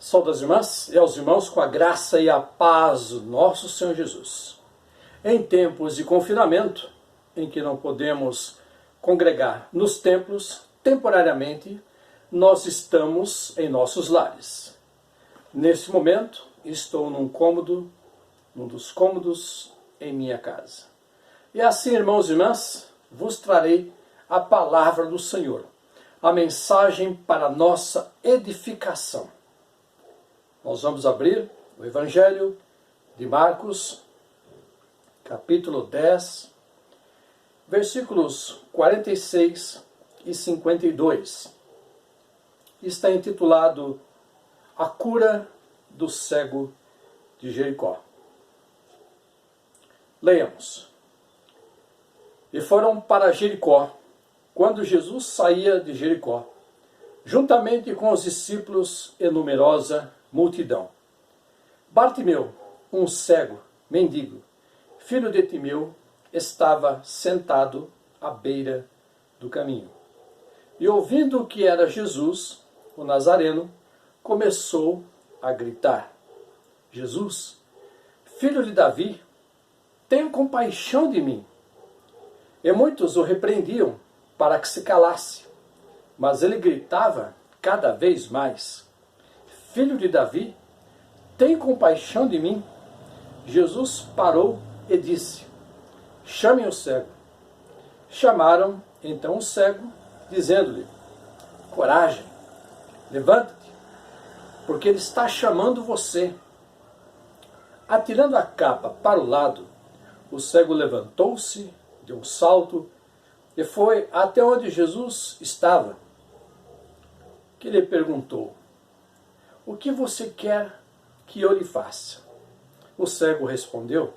Saúde às irmãs e aos irmãos com a graça e a paz do nosso Senhor Jesus. Em tempos de confinamento, em que não podemos congregar nos templos, temporariamente, nós estamos em nossos lares. Neste momento, estou num dos cômodos em minha casa. E assim, irmãos e irmãs, vos trarei a palavra do Senhor, a mensagem para a nossa edificação. Nós vamos abrir o Evangelho de Marcos, capítulo 10, versículos 46 e 52. Está intitulado A Cura do Cego de Jericó. Leiamos. E foram para Jericó, quando Jesus saía de Jericó, juntamente com os discípulos e numerosa multidão. Bartimeu, um cego, mendigo, filho de Timeu, estava sentado à beira do caminho. E ouvindo que era Jesus, o Nazareno, começou a gritar: Jesus, filho de Davi, tem compaixão de mim. E muitos o repreendiam para que se calasse, mas ele gritava cada vez mais: Filho de Davi, tem compaixão de mim. Jesus parou e disse: Chamem o cego. Chamaram então o cego, dizendo-lhe: Coragem, levanta-te, porque ele está chamando você. Atirando a capa para o lado, o cego levantou-se, deu um salto e foi até onde Jesus estava, que lhe perguntou: O que você quer que eu lhe faça? O cego respondeu: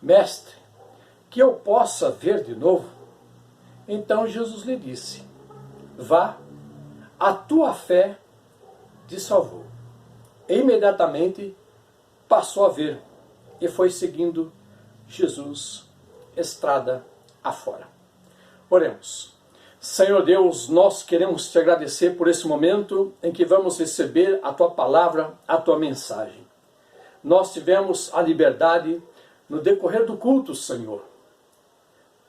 Mestre, que eu possa ver de novo. Então Jesus lhe disse: Vá, a tua fé te salvou. E imediatamente passou a ver e foi seguindo Jesus estrada afora. Oremos. Senhor Deus, nós queremos te agradecer por esse momento em que vamos receber a tua palavra, a tua mensagem. Nós tivemos a liberdade, no decorrer do culto, Senhor,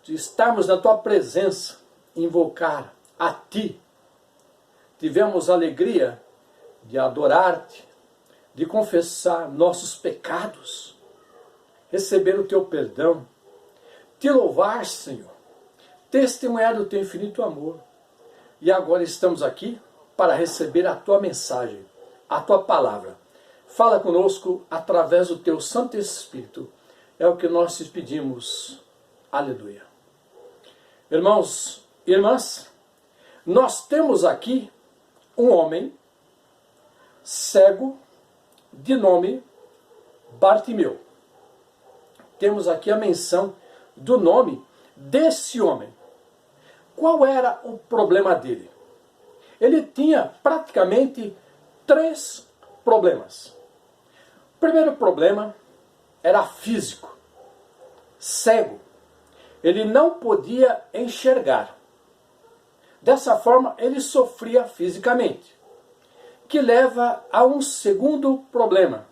de estarmos na tua presença, invocar a ti. Tivemos a alegria de adorar-te, de confessar nossos pecados, receber o teu perdão, te louvar, Senhor, testemunhar do teu infinito amor. E agora estamos aqui para receber a tua mensagem, a tua palavra. Fala conosco através do teu Santo Espírito. É o que nós te pedimos. Aleluia. Irmãos e irmãs, nós temos aqui um homem cego de nome Bartimeu. Temos aqui a menção do nome desse homem. Qual era o problema dele? Ele tinha praticamente 3 problemas. O primeiro problema era físico. Cego. Ele não podia enxergar. Dessa forma, ele sofria fisicamente. Que leva a um segundo problema,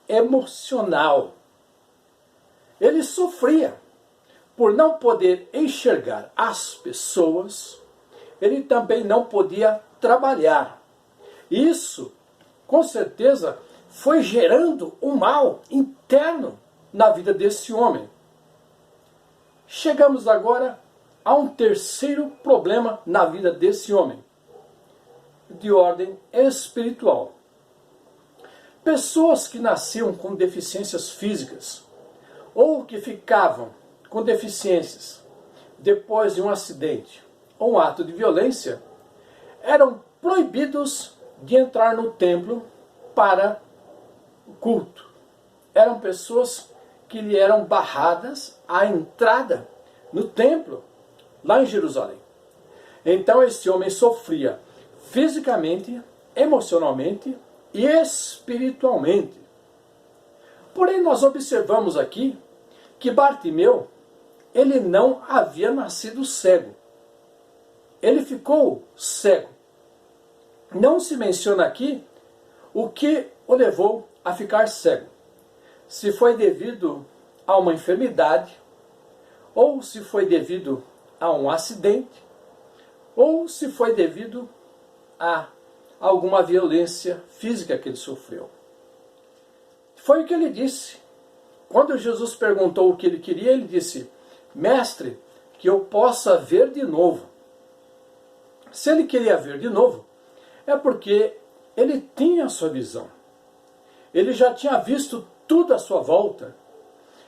emocional. Ele sofria por não poder enxergar as pessoas, ele também não podia trabalhar. Isso, com certeza, foi gerando um mal interno na vida desse homem. Chegamos agora a um terceiro problema na vida desse homem, de ordem espiritual. Pessoas que nasciam com deficiências físicas, ou que ficavam com deficiências depois de um acidente ou um ato de violência, eram proibidos de entrar no templo para o culto. Eram pessoas que lhe eram barradas a entrada no templo, lá em Jerusalém. Então esse homem sofria fisicamente, emocionalmente e espiritualmente. Porém, nós observamos aqui que Bartimeu, ele não havia nascido cego. Ele ficou cego. Não se menciona aqui o que o levou a ficar cego. Se foi devido a uma enfermidade, ou se foi devido a um acidente, ou se foi devido a alguma violência física que ele sofreu. Foi o que ele disse. Quando Jesus perguntou o que ele queria, ele disse: Mestre, que eu possa ver de novo. Se ele queria ver de novo, é porque ele tinha a sua visão. Ele já tinha visto tudo à sua volta.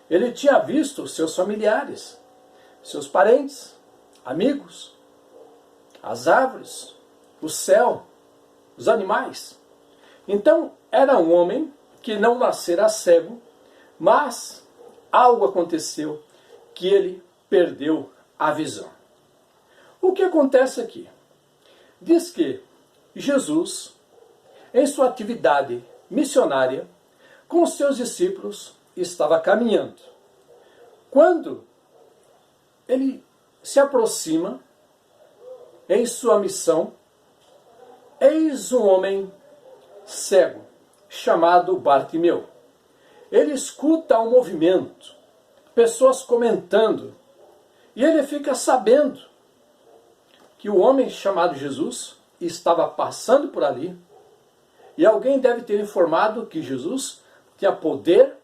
Ele tinha visto seus familiares, seus parentes, amigos, as árvores, o céu, os animais. Então, era um homem que não nascera cego, mas algo aconteceu que ele perdeu a visão. O que acontece aqui? Diz que Jesus, em sua atividade missionária, com seus discípulos, estava caminhando. Quando ele se aproxima em sua missão, eis um homem cego, chamado Bartimeu. Ele escuta um movimento, pessoas comentando, e ele fica sabendo que o homem chamado Jesus estava passando por ali, e alguém deve ter informado que Jesus tinha poder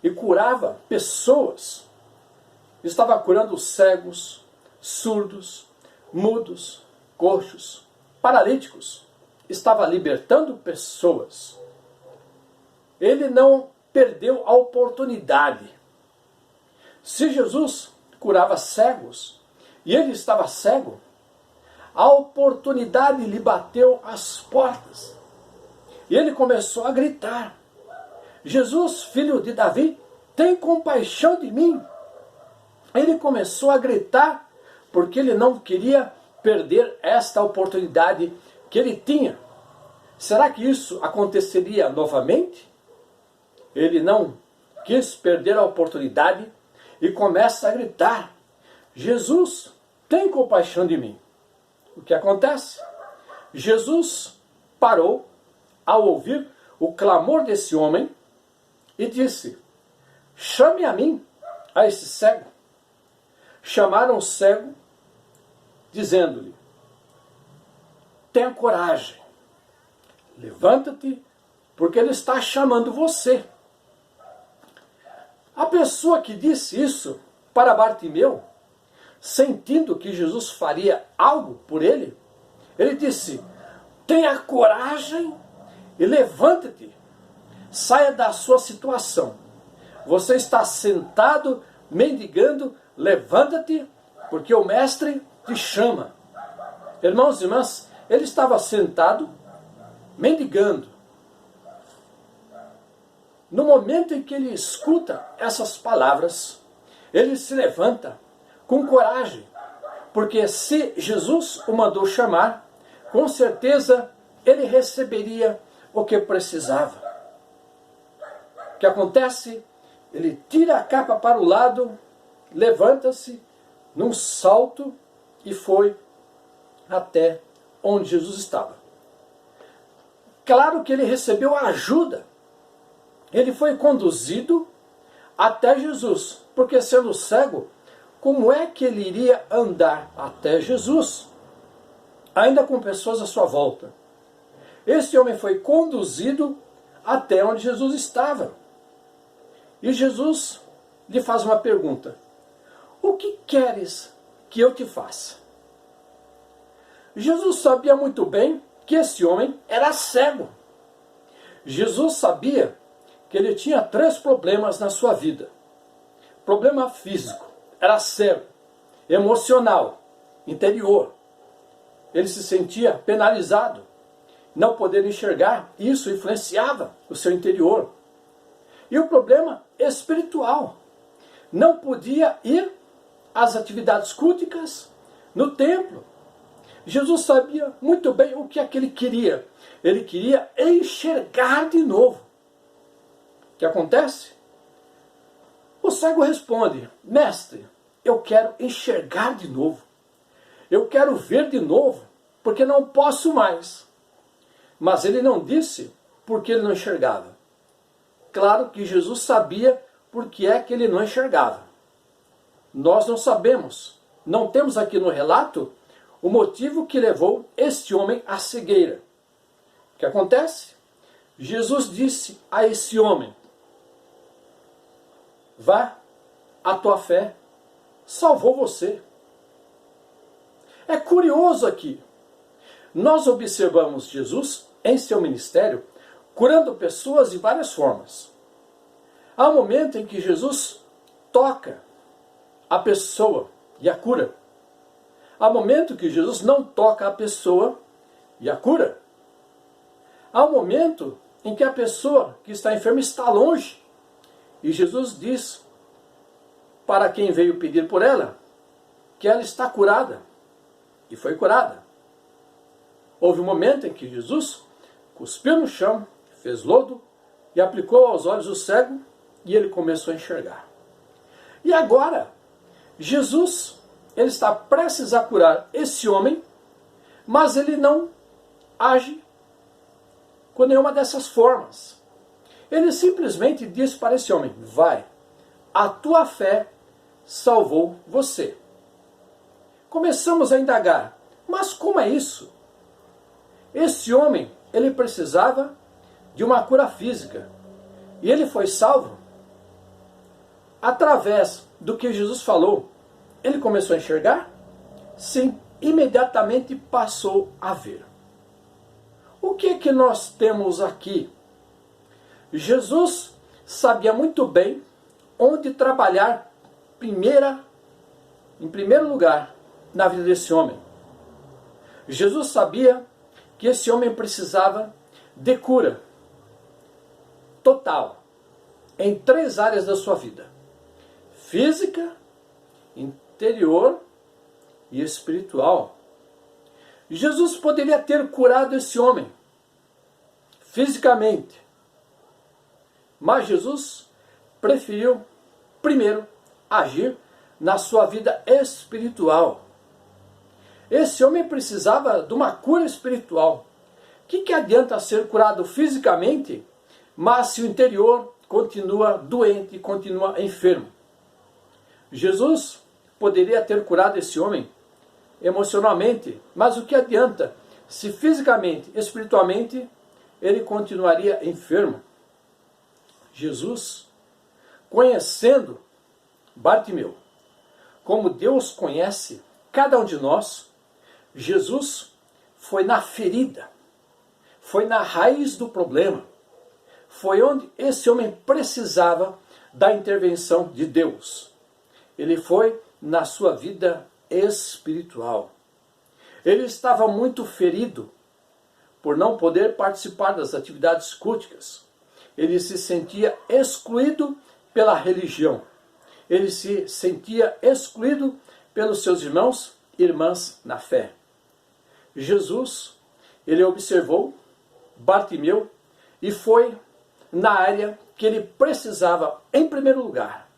e curava pessoas. Estava curando cegos, surdos, mudos, coxos, paralíticos. Estava libertando pessoas. Ele não perdeu a oportunidade. Se Jesus curava cegos e ele estava cego, a oportunidade lhe bateu às portas. E ele começou a gritar: Jesus, filho de Davi, tem compaixão de mim. Ele começou a gritar porque ele não queria perder esta oportunidade que ele tinha. Será que isso aconteceria novamente? Ele não quis perder a oportunidade e começa a gritar: Jesus, tem compaixão de mim. O que acontece? Jesus parou ao ouvir o clamor desse homem e disse: chame a mim, a esse cego. Chamaram o cego, dizendo-lhe: tenha coragem, levanta-te, porque ele está chamando você. A pessoa que disse isso para Bartimeu, sentindo que Jesus faria algo por ele, ele disse: tenha coragem e levanta-te, saia da sua situação. Você está sentado, mendigando, levanta-te, porque o mestre te chama. Irmãos e irmãs, ele estava sentado, mendigando. No momento em que ele escuta essas palavras, ele se levanta com coragem, porque se Jesus o mandou chamar, com certeza ele receberia o que precisava. O que acontece? Ele tira a capa para o lado, levanta-se num salto e foi até onde Jesus estava. Claro que ele recebeu ajuda. Ele foi conduzido até Jesus, porque sendo cego, como é que ele iria andar até Jesus, ainda com pessoas à sua volta? Esse homem foi conduzido até onde Jesus estava. E Jesus lhe faz uma pergunta: o que queres que eu te faça? Jesus sabia muito bem que esse homem era cego. Jesus sabia que ele tinha 3 problemas na sua vida. Problema físico, era cego. Emocional, interior. Ele se sentia penalizado, não poder enxergar, isso influenciava o seu interior. E o problema espiritual, não podia ir às atividades culticas no templo. Jesus sabia muito bem o que é que ele queria. Ele queria enxergar de novo. O que acontece? O cego responde: mestre, eu quero enxergar de novo. Eu quero ver de novo, porque não posso mais. Mas ele não disse por que ele não enxergava. Claro que Jesus sabia por que é que ele não enxergava. Nós não sabemos, não temos aqui no relato o motivo que levou este homem à cegueira. O que acontece? Jesus disse a esse homem: vá, a tua fé salvou você. É curioso aqui. Nós observamos Jesus em seu ministério curando pessoas de várias formas. Há um momento em que Jesus toca a pessoa e a cura. Há um momento que Jesus não toca a pessoa e a cura. Há um momento em que a pessoa que está enferma está longe e Jesus diz para quem veio pedir por ela que ela está curada, e foi curada. Houve um momento em que Jesus cuspiu no chão, fez lodo e aplicou aos olhos do cego e ele começou a enxergar. E agora, Jesus, ele está prestes a curar esse homem, mas ele não age com nenhuma dessas formas. Ele simplesmente diz para esse homem: vai, a tua fé salvou você. Começamos a indagar, mas como é isso? Esse homem, ele precisava de uma cura física e ele foi salvo. Através do que Jesus falou, ele começou a enxergar? Sim, imediatamente passou a ver. O que nós temos aqui? Jesus sabia muito bem onde trabalhar em primeiro lugar na vida desse homem. Jesus sabia que esse homem precisava de cura total em 3 áreas da sua vida: física, interior e espiritual. Jesus poderia ter curado esse homem fisicamente, mas Jesus preferiu primeiro agir na sua vida espiritual. Esse homem precisava de uma cura espiritual. O que adianta ser curado fisicamente, mas se o interior continua doente, continua enfermo? Jesus poderia ter curado esse homem emocionalmente, mas o que adianta se fisicamente, espiritualmente, ele continuaria enfermo? Jesus, conhecendo Bartimeu, como Deus conhece cada um de nós, Jesus foi na ferida, foi na raiz do problema, foi onde esse homem precisava da intervenção de Deus. Ele foi na sua vida espiritual. Ele estava muito ferido por não poder participar das atividades culticas. Ele se sentia excluído pela religião. Ele se sentia excluído pelos seus irmãos e irmãs na fé. Jesus, ele observou Bartimeu e foi na área que ele precisava em primeiro lugar.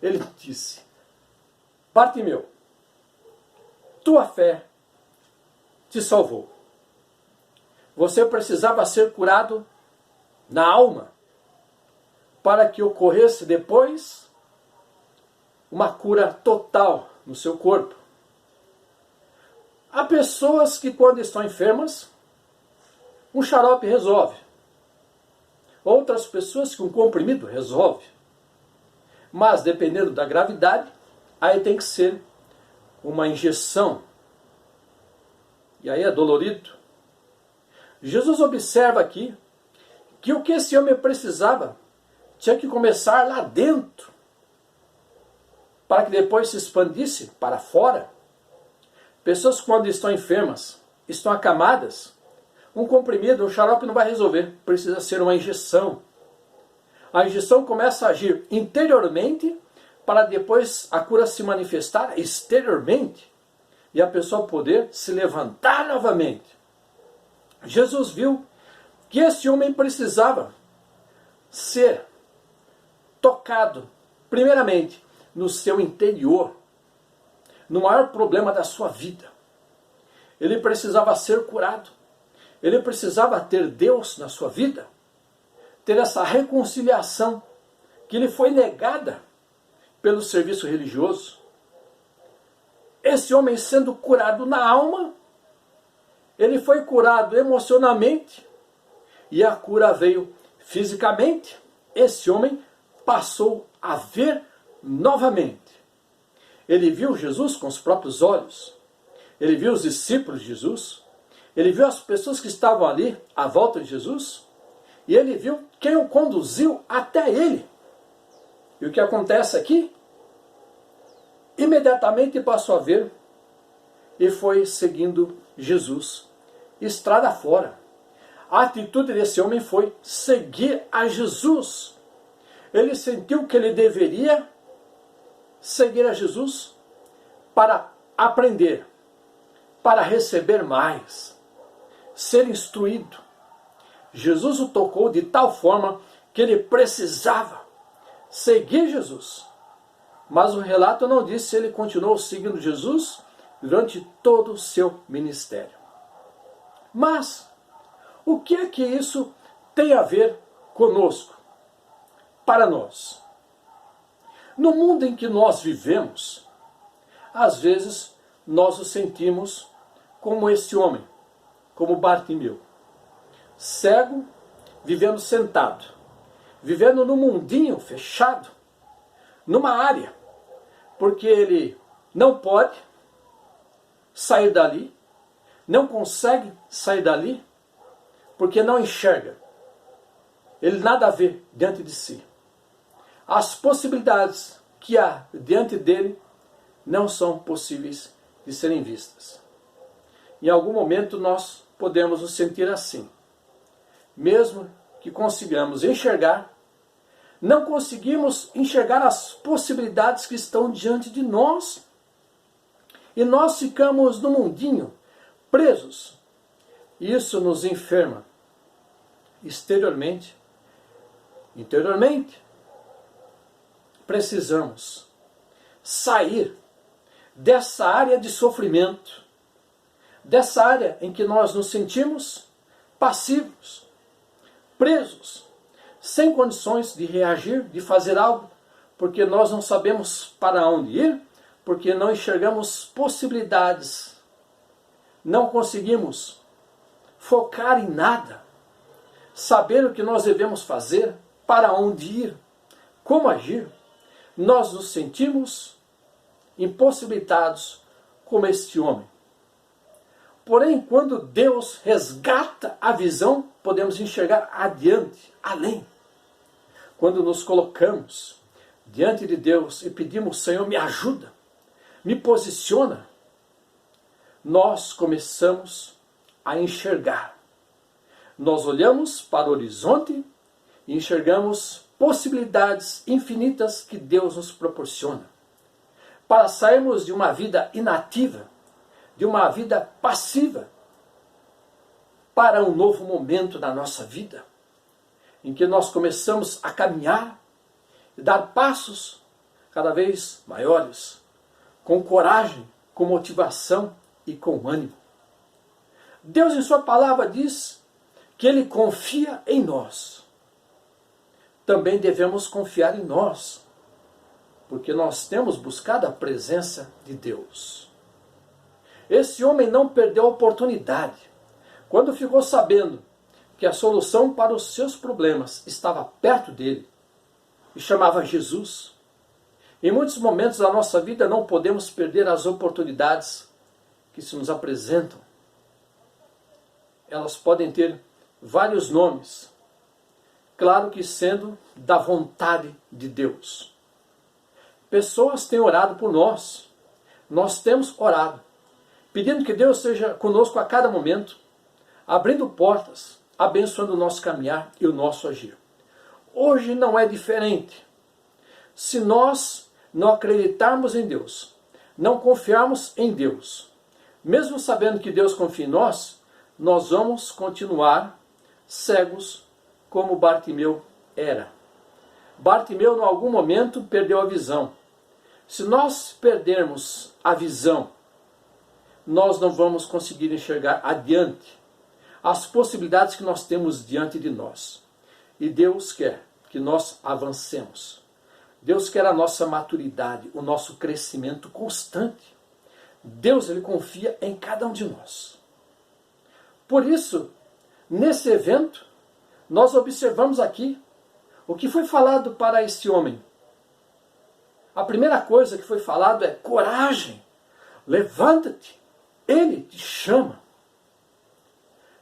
Ele disse: Bartimeu, tua fé te salvou. Você precisava ser curado na alma para que ocorresse depois uma cura total no seu corpo. Há pessoas que, quando estão enfermas, um xarope resolve. Outras pessoas que um comprimido resolve. Mas, dependendo da gravidade, aí tem que ser uma injeção. E aí é dolorido. Jesus observa aqui que o que esse homem precisava tinha que começar lá dentro, para que depois se expandisse para fora. Pessoas que, quando estão enfermas, estão acamadas, um comprimido, um xarope não vai resolver. Precisa ser uma injeção. A injeção começa a agir interiormente para depois a cura se manifestar exteriormente e a pessoa poder se levantar novamente. Jesus viu que esse homem precisava ser tocado, primeiramente, no seu interior, no maior problema da sua vida. Ele precisava ser curado. Ele precisava ter Deus na sua vida. ter essa reconciliação que lhe foi negada pelo serviço religioso. Esse homem sendo curado na alma, ele foi curado emocionalmente e a cura veio fisicamente. Esse homem passou a ver novamente. Ele viu Jesus com os próprios olhos. Ele viu os discípulos de Jesus. Ele viu as pessoas que estavam ali à volta de Jesus. E ele viu quem o conduziu até ele. E o que acontece aqui? Imediatamente passou a ver e foi seguindo Jesus, estrada fora. A atitude desse homem foi seguir a Jesus. Ele sentiu que ele deveria seguir a Jesus para aprender, para receber mais, ser instruído. Jesus o tocou de tal forma que ele precisava seguir Jesus. Mas o relato não diz se ele continuou seguindo Jesus durante todo o seu ministério. Mas o que é que isso tem a ver conosco, para nós? No mundo em que nós vivemos, às vezes nós o sentimos como esse homem, como Bartimeu, cego, vivendo sentado, vivendo num mundinho fechado, numa área, porque ele não pode sair dali, não consegue sair dali, porque não enxerga. Ele nada vê diante de si. As possibilidades que há diante dele não são possíveis de serem vistas. Em algum momento nós podemos nos sentir assim. Mesmo que consigamos enxergar, não conseguimos enxergar as possibilidades que estão diante de nós. E nós ficamos no mundinho, presos. Isso nos enferma exteriormente, interiormente. Precisamos sair dessa área de sofrimento, dessa área em que nós nos sentimos passivos, presos, sem condições de reagir, de fazer algo, porque nós não sabemos para onde ir, porque não enxergamos possibilidades, não conseguimos focar em nada, saber o que nós devemos fazer, para onde ir, como agir. Nós nos sentimos impossibilitados como este homem. Porém, quando Deus resgata a visão, podemos enxergar adiante, além. Quando nos colocamos diante de Deus e pedimos, Senhor, me ajuda, me posiciona, nós começamos a enxergar. Nós olhamos para o horizonte e enxergamos possibilidades infinitas que Deus nos proporciona. Para sairmos de uma vida inativa, de uma vida passiva, para um novo momento na nossa vida, em que nós começamos a caminhar e dar passos cada vez maiores, com coragem, com motivação e com ânimo. Deus em sua palavra diz que Ele confia em nós. Também devemos confiar em nós, porque nós temos buscado a presença de Deus. Esse homem não perdeu a oportunidade. Quando ficou sabendo que a solução para os seus problemas estava perto dele, e chamava Jesus. Em muitos momentos da nossa vida não podemos perder as oportunidades que se nos apresentam. Elas podem ter vários nomes, claro que sendo da vontade de Deus. Pessoas têm orado por nós, nós temos orado, pedindo que Deus seja conosco a cada momento, abrindo portas, abençoando o nosso caminhar e o nosso agir. Hoje não é diferente. Se nós não acreditarmos em Deus, não confiarmos em Deus, mesmo sabendo que Deus confia em nós, nós vamos continuar cegos como Bartimeu era. Bartimeu, em algum momento, perdeu a visão. Se nós perdermos a visão, nós não vamos conseguir enxergar adiante as possibilidades que nós temos diante de nós. E Deus quer que nós avancemos. Deus quer a nossa maturidade, o nosso crescimento constante. Deus, Ele confia em cada um de nós. Por isso, nesse evento, nós observamos aqui o que foi falado para esse homem. A primeira coisa que foi falado é: coragem, levanta-te, Ele te chama.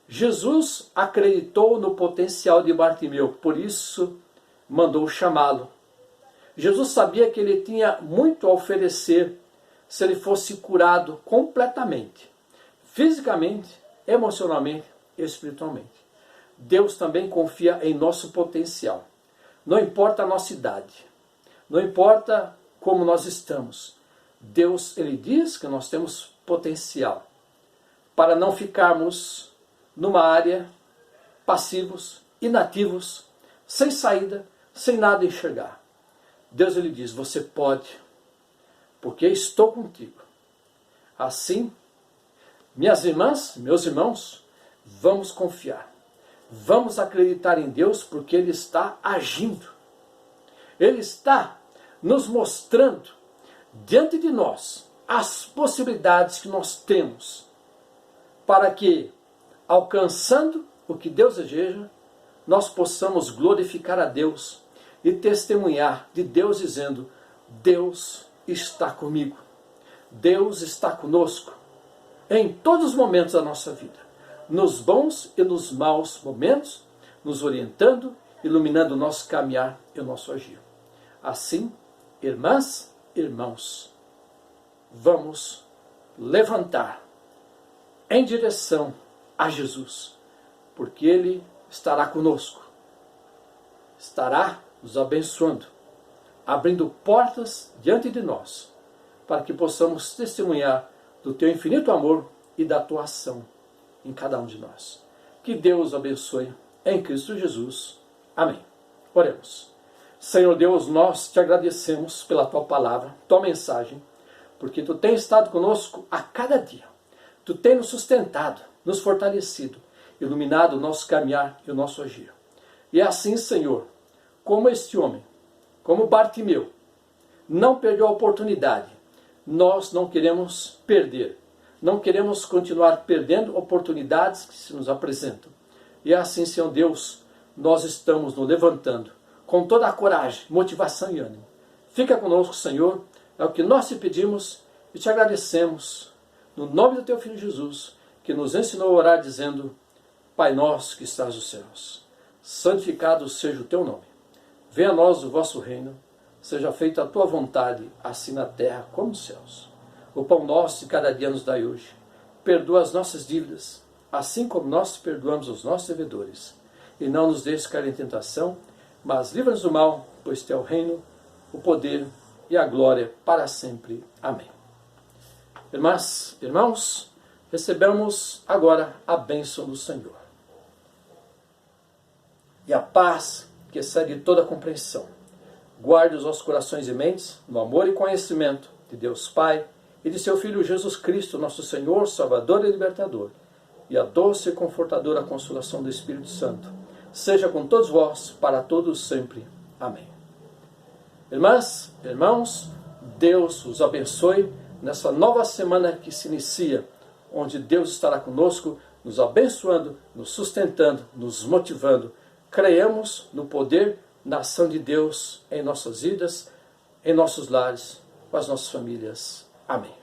Jesus acreditou no potencial de Bartimeu, por isso mandou chamá-lo. Jesus sabia que ele tinha muito a oferecer se ele fosse curado completamente, fisicamente, emocionalmente e espiritualmente. Deus também confia em nosso potencial. Não importa a nossa idade, não importa como nós estamos. Deus, Ele diz que nós temos potencial para não ficarmos numa área passivos, inativos, sem saída, sem nada a enxergar. Deus, Ele diz: você pode, porque estou contigo. Assim, minhas irmãs, meus irmãos, vamos confiar. Vamos acreditar em Deus, porque Ele está agindo. Ele está nos mostrando diante de nós as possibilidades que nós temos para que, alcançando o que Deus deseja, nós possamos glorificar a Deus e testemunhar de Deus dizendo: Deus está comigo, Deus está conosco em todos os momentos da nossa vida, nos bons e nos maus momentos, nos orientando, iluminando o nosso caminhar e o nosso agir. Assim, irmãs, irmãos, vamos levantar em direção a Jesus, porque Ele estará conosco, estará nos abençoando, abrindo portas diante de nós, para que possamos testemunhar do Teu infinito amor e da Tua ação em cada um de nós. Que Deus abençoe em Cristo Jesus. Amém. Oremos. Senhor Deus, nós te agradecemos pela Tua palavra, Tua mensagem, porque Tu tens estado conosco a cada dia. Tu tens nos sustentado, nos fortalecido, iluminado o nosso caminhar e o nosso agir. E assim, Senhor, como este homem, como Bartimeu, não perdeu a oportunidade, nós não queremos perder. Não queremos continuar perdendo oportunidades que se nos apresentam. E assim, Senhor Deus, nós estamos nos levantando com toda a coragem, motivação e ânimo. Fica conosco, Senhor, é o que nós te pedimos e te agradecemos, no nome do Teu Filho Jesus, que nos ensinou a orar dizendo: Pai nosso que estás nos céus, santificado seja o Teu nome. Venha a nós o vosso reino, seja feita a Tua vontade, assim na terra como nos céus. O pão nosso de cada dia nos dai hoje. Perdoa as nossas dívidas, assim como nós perdoamos os nossos devedores. E não nos deixes cair em tentação, mas livra-nos do mal, pois Teu é o reino, o poder e a glória para sempre. Amém. Irmãs, irmãos, recebemos agora a bênção do Senhor. E a paz que excede toda a compreensão guarde os nossos corações e mentes no amor e conhecimento de Deus Pai e de Seu Filho Jesus Cristo, nosso Senhor, Salvador e Libertador, e a doce e confortadora consolação do Espírito Santo seja com todos vós, para todos sempre. Amém. Irmãs, irmãos, Deus os abençoe nessa nova semana que se inicia, onde Deus estará conosco, nos abençoando, nos sustentando, nos motivando. Creiamos no poder, na ação de Deus em nossas vidas, em nossos lares, com as nossas famílias. Amém.